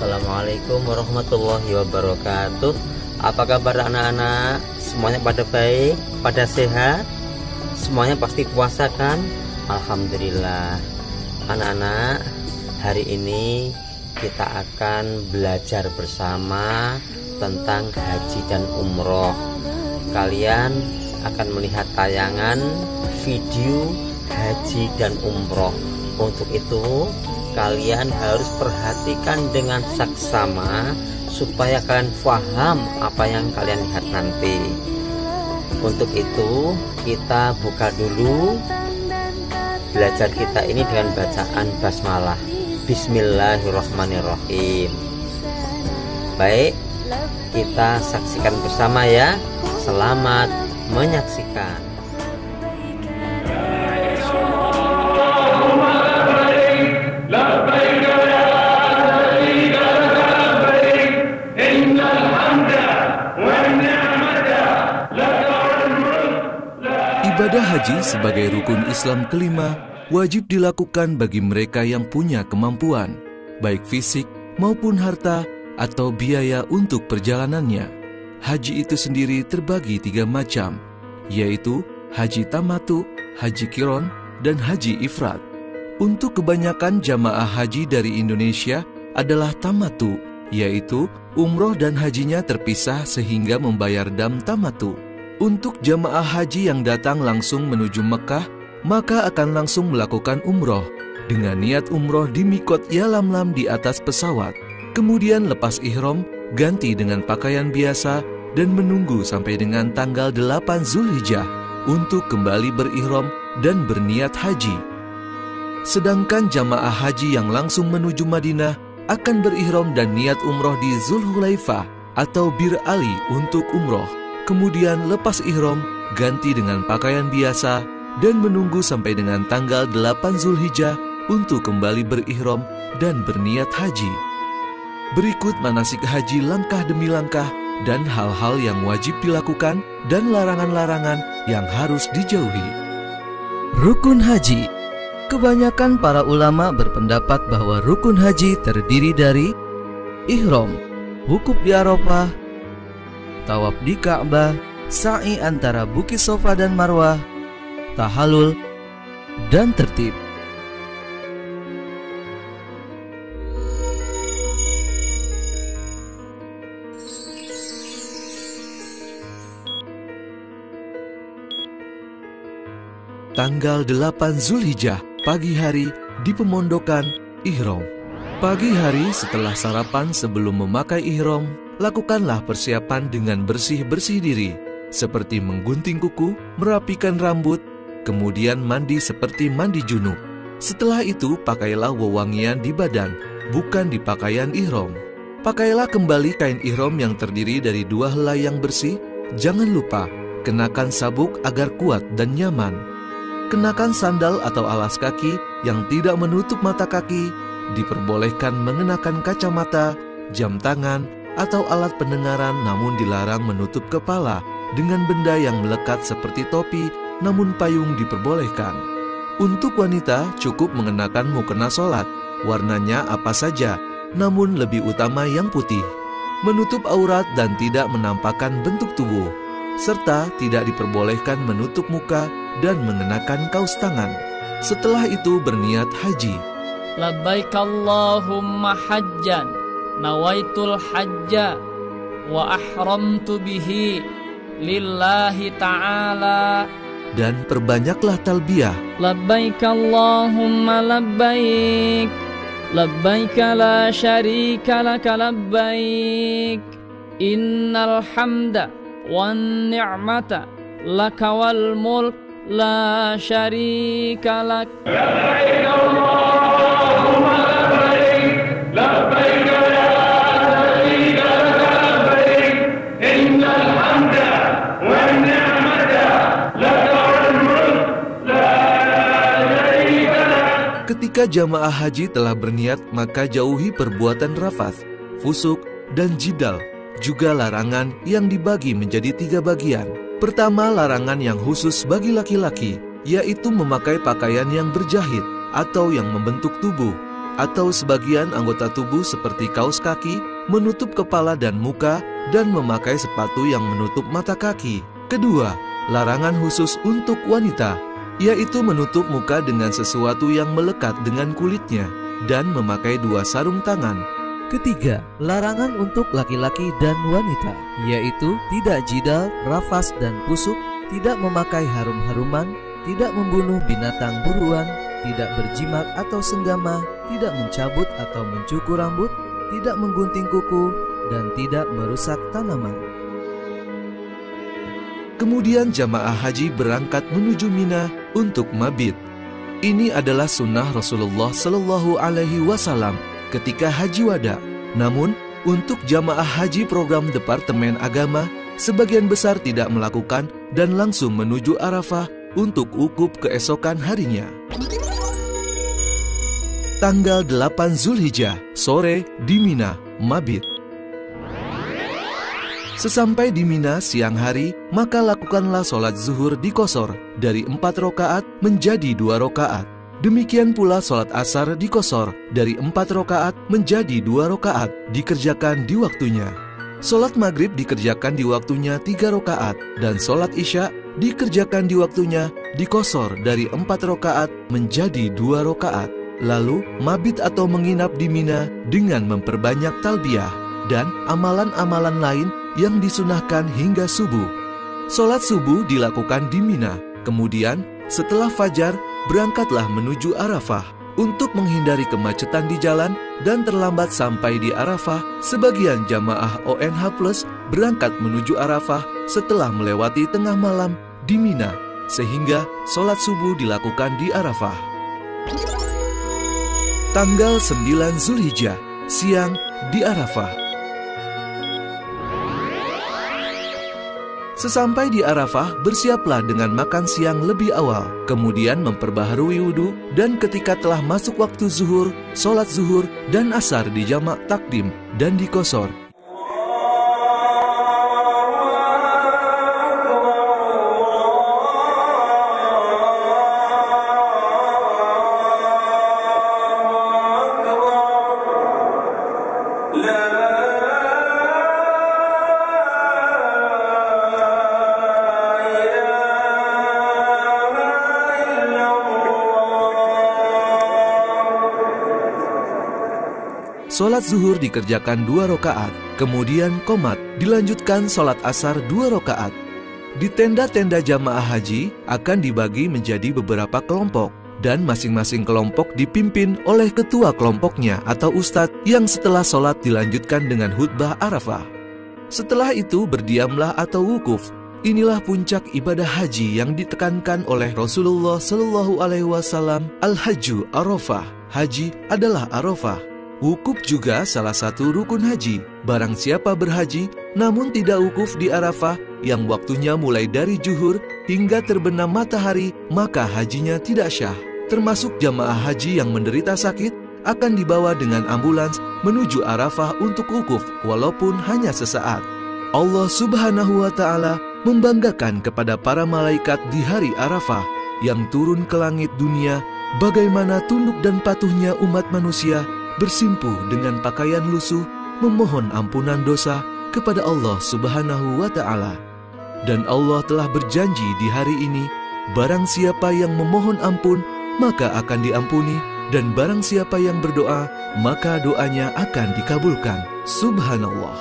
Assalamualaikum warahmatullahi wabarakatuh. Apa kabar anak-anak? Semuanya pada baik? Pada sehat? Semuanya pasti puasa kan? Alhamdulillah. Anak-anak, hari ini kita akan belajar bersama tentang haji dan umroh. Kalian akan melihat tayangan video haji dan umroh. Untuk itu kalian harus perhatikan dengan saksama supaya kalian paham apa yang kalian lihat nanti. Untuk itu kita buka dulu belajar kita ini dengan bacaan basmalah. Bismillahirrahmanirrahim. Baik, kita saksikan bersama ya. Selamat menyaksikan. Ibadah haji sebagai rukun Islam kelima wajib dilakukan bagi mereka yang punya kemampuan, baik fisik maupun harta atau biaya untuk perjalanannya. Haji itu sendiri terbagi 3 macam, yaitu haji tamatu, haji qiron, dan haji ifrad. Untuk kebanyakan jamaah haji dari Indonesia adalah tamatu, yaitu umroh dan hajinya terpisah sehingga membayar dam tamatu. Untuk jamaah haji yang datang langsung menuju Mekah, maka akan langsung melakukan umroh dengan niat umroh di mikot Yalamlam di atas pesawat. Kemudian lepas ihram, ganti dengan pakaian biasa dan menunggu sampai dengan tanggal 8 Zulhijjah untuk kembali berihram dan berniat haji. Sedangkan jamaah haji yang langsung menuju Madinah akan berihram dan niat umroh di Zulhulaifah atau Bir Ali untuk umroh. Kemudian lepas ihram, ganti dengan pakaian biasa dan menunggu sampai dengan tanggal 8 Zulhijjah untuk kembali berihram dan berniat haji. Berikut manasik haji langkah demi langkah dan hal-hal yang wajib dilakukan dan larangan-larangan yang harus dijauhi. Rukun haji. Kebanyakan para ulama berpendapat bahwa rukun haji terdiri dari ihram, wukuf di Arafah, tawaf di Ka'bah, sa'i antara Bukit Sofa dan Marwah, tahallul, dan tertib. Tanggal 8 Zulhijjah, pagi hari di pemondokan ihram. Pagi hari setelah sarapan sebelum memakai ihram, lakukanlah persiapan dengan bersih-bersih diri, seperti menggunting kuku, merapikan rambut, kemudian mandi seperti mandi junub. Setelah itu, pakailah wewangian di badan, bukan di pakaian ihram. Pakailah kembali kain ihram yang terdiri dari 2 helai yang bersih. Jangan lupa, kenakan sabuk agar kuat dan nyaman. Kenakan sandal atau alas kaki yang tidak menutup mata kaki. Diperbolehkan mengenakan kacamata, jam tangan, atau alat pendengaran, namun dilarang menutup kepala dengan benda yang melekat seperti topi, namun payung diperbolehkan. Untuk wanita cukup mengenakan mukena sholat, warnanya apa saja, namun lebih utama yang putih. Menutup aurat dan tidak menampakkan bentuk tubuh, serta tidak diperbolehkan menutup muka dan mengenakan kaos tangan. Setelah itu berniat haji. Labbaik Allahumma hajjan, nawaitul hajja wa ahramtu bihi lillahi ta'ala. Dan perbanyaklah talbiyah. Labbaik Allahumma labbaik, labbaik la syarika laka labbaik, innal hamda wan ni'mata laka wal mulk la syarika lak. Labbaik Allahumma labbaik, labbaik la syarika laka labbaik, innal hamda wan ni'mata laka wal mulk la syarika lak. Ketika jamaah haji telah berniat, maka jauhi perbuatan rafath, fusuk, dan jidal, juga larangan yang dibagi menjadi 3 bagian. Pertama, larangan yang khusus bagi laki-laki, yaitu memakai pakaian yang berjahit atau yang membentuk tubuh. atau sebagian anggota tubuh seperti kaos kaki, menutup kepala dan muka, dan memakai sepatu yang menutup mata kaki. Kedua, larangan khusus untuk wanita, yaitu menutup muka dengan sesuatu yang melekat dengan kulitnya, dan memakai 2 sarung tangan. Ketiga, larangan untuk laki-laki dan wanita, yaitu tidak jidal, rafas, dan pusuk, tidak memakai harum-haruman, tidak membunuh binatang buruan, tidak berjimat atau senggama, tidak mencabut atau mencukur rambut, tidak menggunting kuku, dan tidak merusak tanaman. Kemudian jamaah haji berangkat menuju Mina untuk mabit. Ini adalah sunnah Rasulullah Shallallahu Alaihi Wasallam ketika haji wada. Namun, untuk jamaah haji program Departemen Agama, sebagian besar tidak melakukan dan langsung menuju Arafah untuk wukuf keesokan harinya. Tanggal 8 Zulhijjah, sore di Mina, mabit. Sesampai di Mina siang hari, maka lakukanlah sholat zuhur di Qashar dari 4 rakaat menjadi 2 rakaat. Demikian pula sholat asar di Qashar dari 4 rakaat menjadi 2 rakaat, dikerjakan di waktunya. Sholat maghrib dikerjakan di waktunya 3 rakaat, dan sholat isya dikerjakan di waktunya di Qashar dari 4 rakaat menjadi 2 rakaat. Lalu mabit atau menginap di Mina dengan memperbanyak talbiyah dan amalan-amalan lain yang disunahkan hingga subuh. Sholat subuh dilakukan di Mina. Kemudian setelah fajar berangkatlah menuju Arafah. Untuk menghindari kemacetan di jalan dan terlambat sampai di Arafah, sebagian jamaah ONH Plus berangkat menuju Arafah setelah melewati tengah malam di Mina, sehingga sholat subuh dilakukan di Arafah. Tanggal 9 Zulhijjah, siang di Arafah. Sesampai di Arafah, bersiaplah dengan makan siang lebih awal, kemudian memperbaharui wudhu, dan ketika telah masuk waktu zuhur, sholat zuhur dan asar di jamak takdim dan di Qashar. Sholat zuhur dikerjakan 2 rakaat, kemudian qomat, dilanjutkan sholat asar 2 rakaat. Di tenda-tenda jamaah haji akan dibagi menjadi beberapa kelompok, dan masing-masing kelompok dipimpin oleh ketua kelompoknya atau ustadz yang setelah sholat dilanjutkan dengan khutbah Arafah. Setelah itu berdiamlah atau wukuf. Inilah puncak ibadah haji yang ditekankan oleh Rasulullah Shallallahu Alaihi Wasallam. Al-Hajju Arafah, haji adalah Arafah. Wukuf juga salah satu rukun haji. Barang siapa berhaji namun tidak wukuf di Arafah yang waktunya mulai dari zuhur hingga terbenam matahari, maka hajinya tidak syah. Termasuk jamaah haji yang menderita sakit akan dibawa dengan ambulans menuju Arafah untuk wukuf walaupun hanya sesaat. Allah Subhanahu wa Ta'ala membanggakan kepada para malaikat di hari Arafah yang turun ke langit dunia bagaimana tunduk dan patuhnya umat manusia bersimpuh dengan pakaian lusuh memohon ampunan dosa kepada Allah Subhanahu wa Ta'ala. Dan Allah telah berjanji di hari ini, barang siapa yang memohon ampun maka akan diampuni, dan barang siapa yang berdoa maka doanya akan dikabulkan. Subhanallah.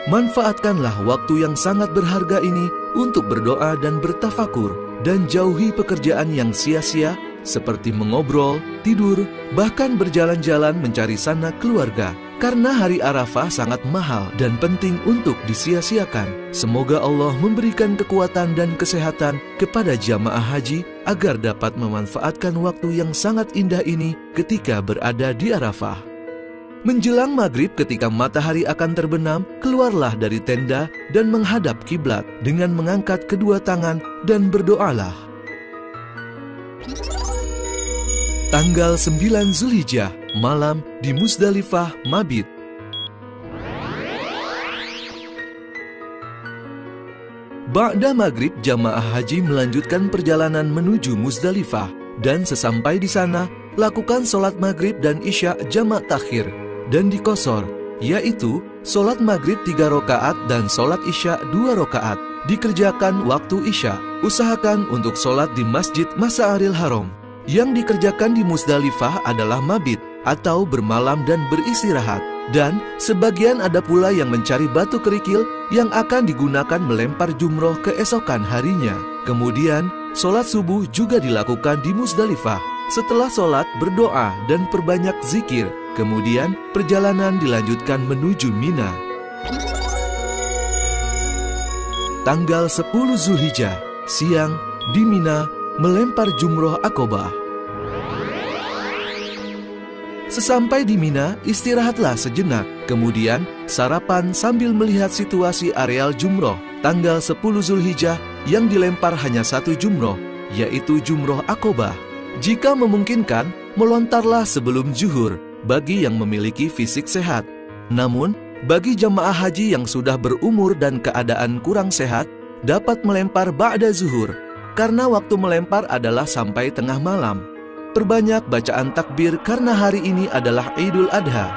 Manfaatkanlah waktu yang sangat berharga ini untuk berdoa dan bertafakur, dan jauhi pekerjaan yang sia-sia seperti mengobrol, tidur, bahkan berjalan-jalan mencari sanak keluarga. Karena hari Arafah sangat mahal dan penting untuk disia-siakan. Semoga Allah memberikan kekuatan dan kesehatan kepada jamaah haji agar dapat memanfaatkan waktu yang sangat indah ini ketika berada di Arafah. Menjelang maghrib ketika matahari akan terbenam, keluarlah dari tenda dan menghadap kiblat dengan mengangkat kedua tangan dan berdoalah. Tanggal 9 Zulhijjah, malam di Muzdalifah mabit. Ba'da maghrib, jamaah haji melanjutkan perjalanan menuju Muzdalifah, dan sesampai di sana, lakukan sholat maghrib dan isya jamak takhir. Dan di qashar, yaitu sholat maghrib 3 rakaat dan sholat isya 2 rakaat, dikerjakan waktu isya. Usahakan untuk sholat di Masjid Masy'aril Haram. Yang dikerjakan di Muzdalifah adalah mabit atau bermalam dan beristirahat. Dan sebagian ada pula yang mencari batu kerikil yang akan digunakan melempar jumroh keesokan harinya. Kemudian sholat subuh juga dilakukan di Muzdalifah. Setelah sholat berdoa dan perbanyak zikir. Kemudian perjalanan dilanjutkan menuju Mina. Tanggal 10 Zulhijjah, siang di Mina melempar jumroh Aqobah. Sesampai di Mina, istirahatlah sejenak. Kemudian sarapan sambil melihat situasi areal jumroh. Tanggal 10 Zulhijjah yang dilempar hanya 1 jumroh, yaitu jumroh Aqobah. Jika memungkinkan, melontarlah sebelum zuhur bagi yang memiliki fisik sehat. Namun, bagi jamaah haji yang sudah berumur dan keadaan kurang sehat, dapat melempar ba'da zuhur, karena waktu melempar adalah sampai tengah malam. Perbanyak bacaan takbir karena hari ini adalah Idul Adha.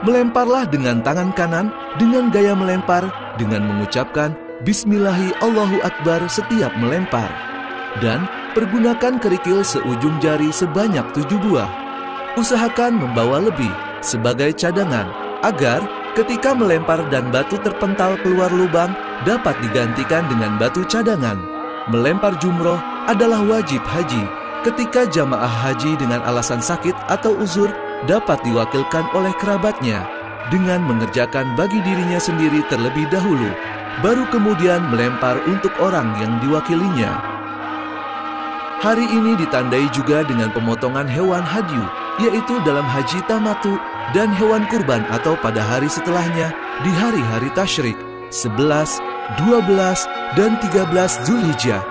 Melemparlah dengan tangan kanan dengan gaya melempar dengan mengucapkan Bismillahi Allahu Akbar setiap melempar. Dan pergunakan kerikil seujung jari sebanyak 7 buah. Usahakan membawa lebih sebagai cadangan agar ketika melempar dan batu terpental keluar lubang dapat digantikan dengan batu cadangan. Melempar jumroh adalah wajib haji. Ketika jamaah haji dengan alasan sakit atau uzur dapat diwakilkan oleh kerabatnya dengan mengerjakan bagi dirinya sendiri terlebih dahulu, baru kemudian melempar untuk orang yang diwakilinya. Hari ini ditandai juga dengan pemotongan hewan hadyu, yaitu dalam haji tamatu, dan hewan kurban atau pada hari setelahnya di hari-hari tasyrik 11, 12, dan 13 Zulhijjah.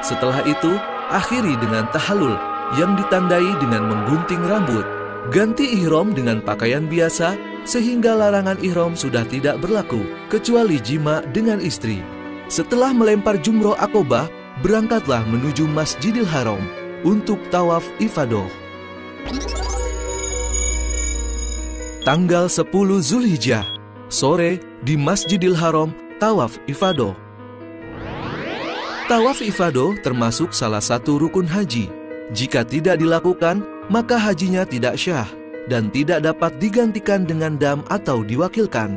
Setelah itu, akhiri dengan tahallul yang ditandai dengan menggunting rambut. Ganti ihram dengan pakaian biasa sehingga larangan ihram sudah tidak berlaku kecuali jima dengan istri. Setelah melempar jumroh Aqobah, berangkatlah menuju Masjidil Haram untuk tawaf ifadah. Tanggal 10 Zulhijjah, sore di Masjidil Haram tawaf ifadah. Tawaf ifadah termasuk salah satu rukun haji. Jika tidak dilakukan, maka hajinya tidak syah dan tidak dapat digantikan dengan dam atau diwakilkan.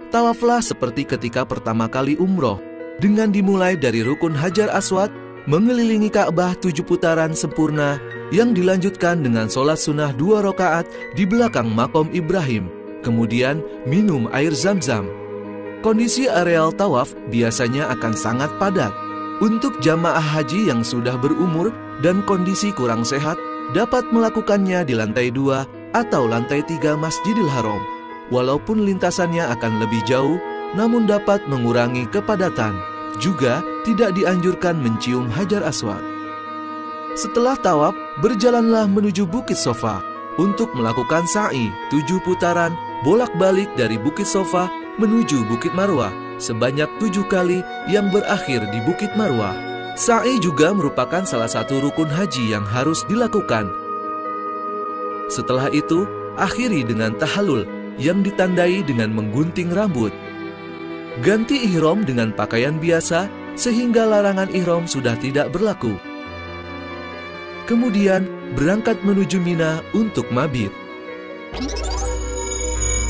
Tawaflah seperti ketika pertama kali umroh, dengan dimulai dari rukun Hajar Aswad, mengelilingi Ka'bah 7 putaran sempurna, yang dilanjutkan dengan sholat sunnah 2 rakaat di belakang makom Ibrahim, kemudian minum air zam-zam. Kondisi areal tawaf biasanya akan sangat padat. Untuk jamaah haji yang sudah berumur dan kondisi kurang sehat, dapat melakukannya di lantai 2 atau lantai 3 Masjidil Haram. Walaupun lintasannya akan lebih jauh, namun dapat mengurangi kepadatan. Juga tidak dianjurkan mencium Hajar Aswad. Setelah tawaf, berjalanlah menuju Bukit Sofa untuk melakukan sa'i 7 putaran bolak-balik dari Bukit Sofa menuju Bukit Marwah sebanyak 7 kali yang berakhir di Bukit Marwah. Sa'i juga merupakan salah satu rukun haji yang harus dilakukan. Setelah itu, akhiri dengan tahallul yang ditandai dengan menggunting rambut. Ganti ihram dengan pakaian biasa sehingga larangan ihram sudah tidak berlaku. Kemudian berangkat menuju Mina untuk mabit.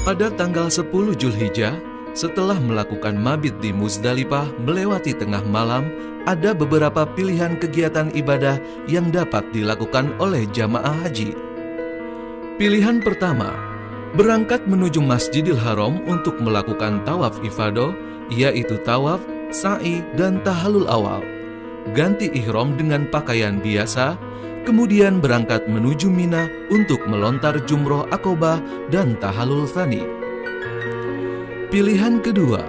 Pada tanggal 10 Zulhijjah, setelah melakukan mabit di Muzdalifah melewati tengah malam, ada beberapa pilihan kegiatan ibadah yang dapat dilakukan oleh jamaah haji. Pilihan pertama, berangkat menuju Masjidil Haram untuk melakukan tawaf ifadah, yaitu tawaf, sa'i, dan tahallul awal. Ganti ihram dengan pakaian biasa, kemudian berangkat menuju Mina untuk melontar jumroh Aqobah dan tahallul tsani. Pilihan kedua,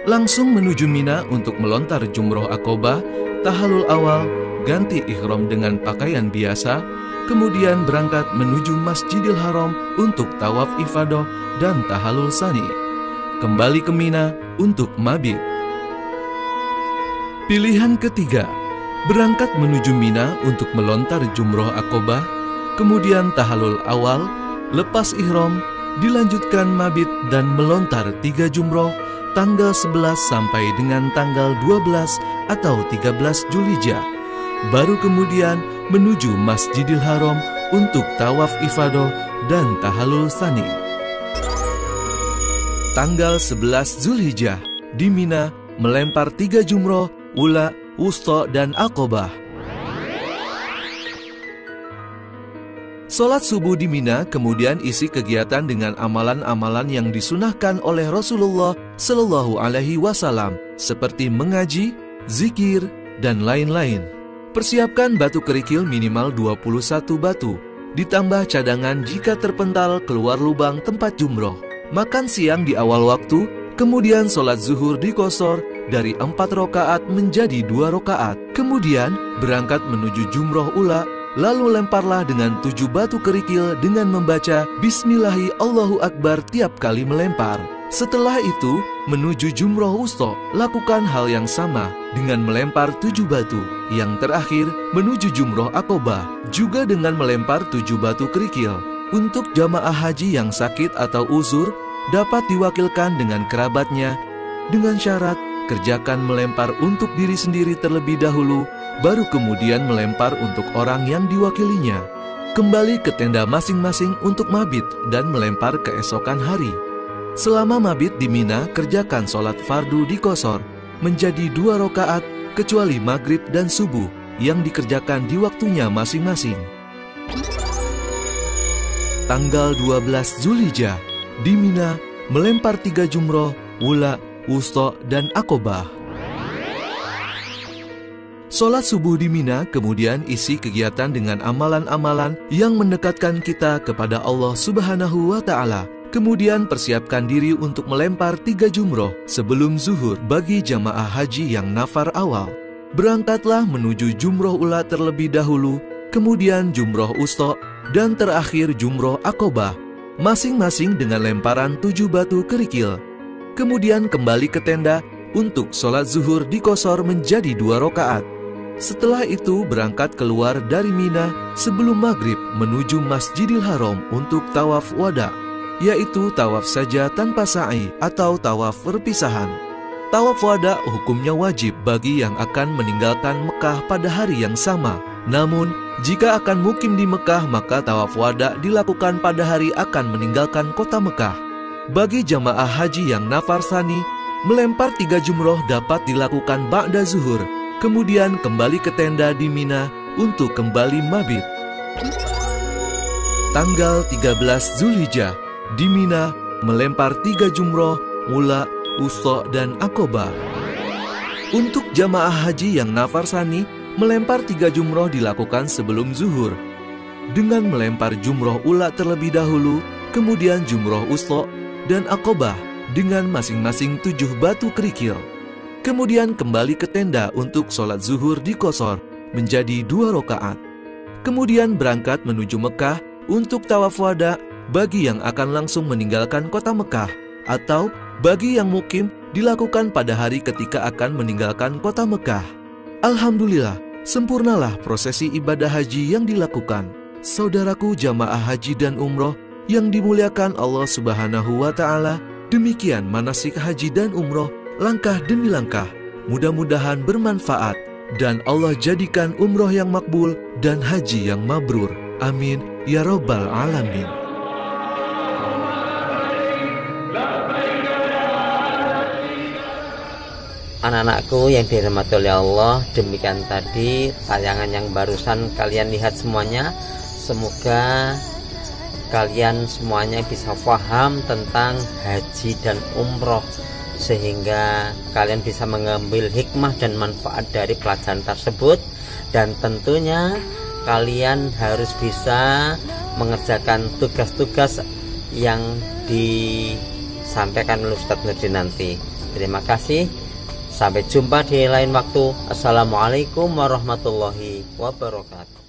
langsung menuju Mina untuk melontar jumroh Aqobah, tahallul awal, ganti ihram dengan pakaian biasa, kemudian berangkat menuju Masjidil Haram untuk tawaf ifadah dan tahallul tsani. Kembali ke Mina untuk mabit. Pilihan ketiga, berangkat menuju Mina untuk melontar jumroh Aqobah, kemudian tahalul awal, lepas ihram, dilanjutkan mabit dan melontar 3 jumroh tanggal 11 sampai dengan tanggal 12 atau 13 Zulhijjah. Baru kemudian menuju Masjidil Haram untuk tawaf ifadah dan tahalul tsani. Tanggal 11 Zulhijjah di Mina melempar 3 jumroh, ula, wusta, dan aqobah. Sholat subuh di Mina kemudian isi kegiatan dengan amalan-amalan yang disunahkan oleh Rasulullah Shallallahu Alaihi Wasallam seperti mengaji, zikir, dan lain-lain. Persiapkan batu kerikil minimal 21 batu, ditambah cadangan jika terpental keluar lubang tempat jumroh. Makan siang di awal waktu, kemudian sholat zuhur dikosor dari 4 rakaat menjadi 2 rakaat. Kemudian berangkat menuju jumroh ula, lalu lemparlah dengan 7 batu kerikil dengan membaca Bismillahi Allahu Akbar tiap kali melempar. Setelah itu, menuju jumroh wusta, lakukan hal yang sama dengan melempar 7 batu. Yang terakhir, menuju jumroh aqobah, juga dengan melempar 7 batu kerikil. Untuk jamaah haji yang sakit atau uzur, dapat diwakilkan dengan kerabatnya, dengan syarat kerjakan melempar untuk diri sendiri terlebih dahulu, baru kemudian melempar untuk orang yang diwakilinya. Kembali ke tenda masing-masing untuk mabit dan melempar keesokan hari. Selama mabit di Mina, kerjakan sholat fardu dikosor menjadi 2 rakaat kecuali maghrib dan subuh yang dikerjakan di waktunya masing-masing. Tanggal 12 Zulhijjah di Mina melempar 3 jumroh, wula, wusta, dan aqobah. Sholat subuh di Mina kemudian isi kegiatan dengan amalan-amalan yang mendekatkan kita kepada Allah Subhanahu wa Ta'ala. Kemudian persiapkan diri untuk melempar 3 jumroh sebelum zuhur bagi jamaah haji yang nafar awal. Berangkatlah menuju jumroh ula terlebih dahulu, kemudian jumroh wusta, dan terakhir jumroh aqobah, masing-masing dengan lemparan 7 batu kerikil. Kemudian kembali ke tenda untuk sholat zuhur dikosor menjadi 2 rakaat. Setelah itu berangkat keluar dari Mina sebelum maghrib menuju Masjidil Haram untuk tawaf wada, yaitu tawaf saja tanpa sa'i atau tawaf perpisahan. Tawaf wada hukumnya wajib bagi yang akan meninggalkan Mekah pada hari yang sama. Namun, jika akan mukim di Mekah, maka tawaf wada dilakukan pada hari akan meninggalkan kota Mekah. Bagi jamaah haji yang nafar tsani, melempar 3 jumroh dapat dilakukan ba'da zuhur, kemudian kembali ke tenda di Mina untuk kembali mabit. Tanggal 13 Zulhijjah di Mina melempar 3 jumroh, wula, wusta, dan aqobah. Untuk jamaah haji yang nafar tsani, melempar 3 jumroh dilakukan sebelum zuhur dengan melempar jumroh ula terlebih dahulu, kemudian jumroh wusta dan aqobah dengan masing-masing 7 batu kerikil. Kemudian kembali ke tenda untuk sholat zuhur dikosor menjadi 2 rakaat. Kemudian berangkat menuju Mekah untuk tawaf wada bagi yang akan langsung meninggalkan kota Mekah, atau bagi yang mukim dilakukan pada hari ketika akan meninggalkan kota Mekah. Alhamdulillah, sempurnalah prosesi ibadah haji yang dilakukan. Saudaraku jamaah haji dan umroh yang dimuliakan Allah Subhanahu wa Ta'ala, demikian manasik haji dan umroh langkah demi langkah. Mudah-mudahan bermanfaat dan Allah jadikan umroh yang makbul dan haji yang mabrur. Amin ya rabbal alamin. Anak-anakku yang dirahmati oleh Allah, demikian tadi tayangan yang barusan kalian lihat semuanya. Semoga kalian semuanya bisa paham tentang haji dan umroh, sehingga kalian bisa mengambil hikmah dan manfaat dari pelajaran tersebut. Dan tentunya kalian harus bisa mengerjakan tugas-tugas yang disampaikan oleh Ustadz Nurdin nanti. Terima kasih. Sampai jumpa di lain waktu. Assalamualaikum warahmatullahi wabarakatuh.